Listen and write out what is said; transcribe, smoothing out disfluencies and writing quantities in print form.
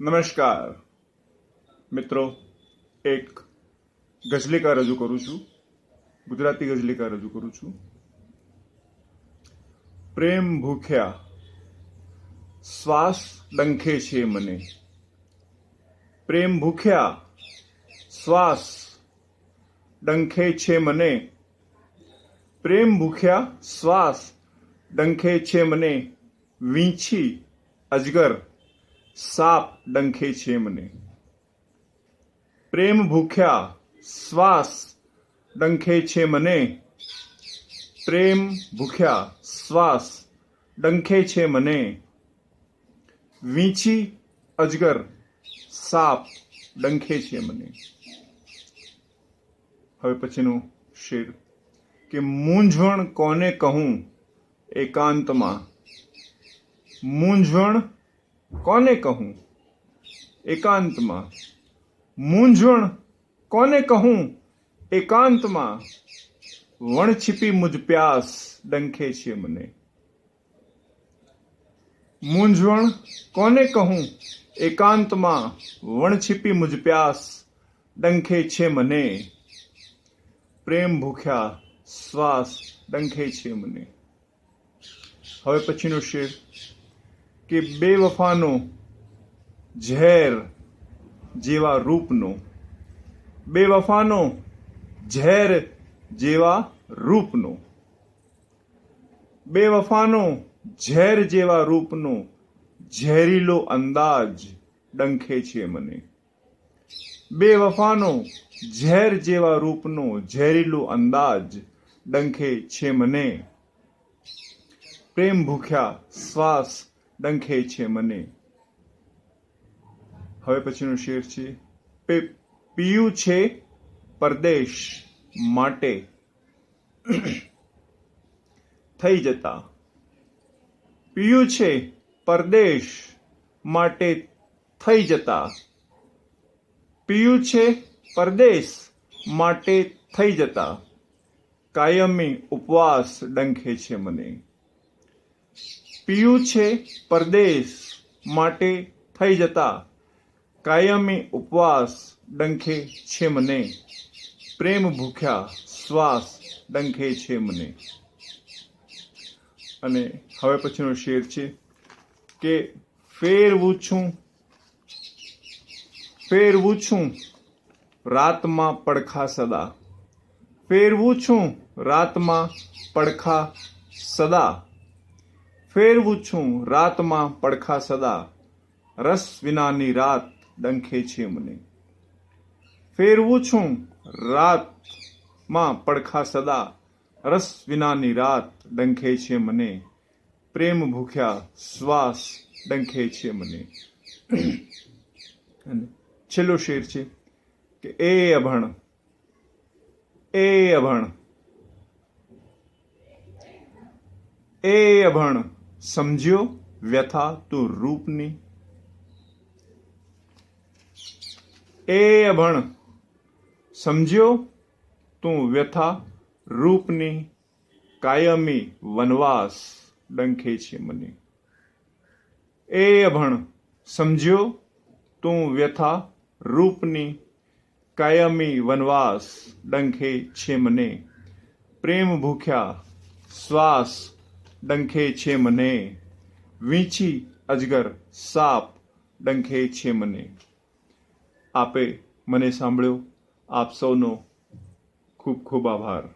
નમસ્કાર મિત્રો, એક ગઝલિકા રજૂ કરું છું, ગુજરાતી ગઝલિકા રજૂ કરું છું. પ્રેમ ભૂખ્યા શ્વાસ ડંખે છે મને. પ્રેમ ભૂખ્યા શ્વાસ ડંખે છે મને. પ્રેમ ભૂખ્યા શ્વાસ ડંખે છે મને. વીંછી અજગર સાપ ડંખે છે મને. પ્રેમ ભૂખ્યા શ્વાસ ડંખે છે મને. પ્રેમ ભૂખ્યા શ્વાસ ડંખે છે મને. વીંછી અજગર સાપ ડંખે છે મને. હવે પછીનું શેર કે મૂંઝવણ કોને કહું એકાંતમાં. મૂંઝવણ કોને કહું એકાંતમાં. મૂંઝવણ કોને કહું એકાંતમાં. વણછીપી મુજ પ્યાસ ડંખે છે મને. મૂંઝવણ કોને કહું એકાંતમાં. વણછીપી મુજ પ્યાસ ડંખે છે મને. પ્રેમ ભૂખ્યા શ્વાસ ડંખે છે મને. હવે પછીનો શેર કે બેવફાનો ઝેર જેવા રૂપનો. બેવફાનો ઝેર જેવા રૂપનો. બેવફાનો ઝેર જેવા રૂપનો. ઝેરીલો અંદાજ ડંખે છે મને. બેવફાનો ઝેર જેવા રૂપનો. ઝેરીલો અંદાજ ડંખે છે મને. પ્રેમ ભૂખ્યા શ્વાસ ડંખે છે મને. હવે પછીનો શેર છે પિયું છે પરદેશ માટે થઈ જતા. પિયું છે પરદેશ માટે થઈ જતા. પિયું છે પરદેશ માટે થઈ જતા. કાયમી ઉપવાસ ડંખે છે મને. પિયું છે પરદેશ માટે થઈ જતા. કાયમી ઉપવાસ ડંખે છે મને. પ્રેમ ભૂખ્યા શ્વાસ ડંખે છે મને. અને હવે પછીનો શેર છે કે ફેરવું છું રાતમાં પડખા સદા. ફેરવું છું રાતમાં પડખા સદા. ફેરવું છું રાતમાં પડખા સદા. રસ વિનાની રાત ડંખે છે મને. ફેરવું છું રાતમાં પડખા સદા. રસ વિનાની રાત ડંખે છે મને. પ્રેમ ભૂખ્યા શ્વાસ ડંખે છે મને. અને છેલ્લો શેર છે કે એ અભણ એ અભણ સમજ્યો વ્યથા તું રૂપની. એ અભણ સમજ્યો તું વ્યથા રૂપની. કાયમી વનવાસ ડંખે છે મને. એ અભણ સમજ્યો તું વ્યથા રૂપની. કાયમી વનવાસ ડંખે છે મને. પ્રેમ ભૂખ્યા શ્વાસ ડંખે છે મને. વીંછી અજગર સાપ ડંખે છે મને. આપે મને સાંભળ્યો. આપ સૌનો ખૂબ ખૂબ આભાર.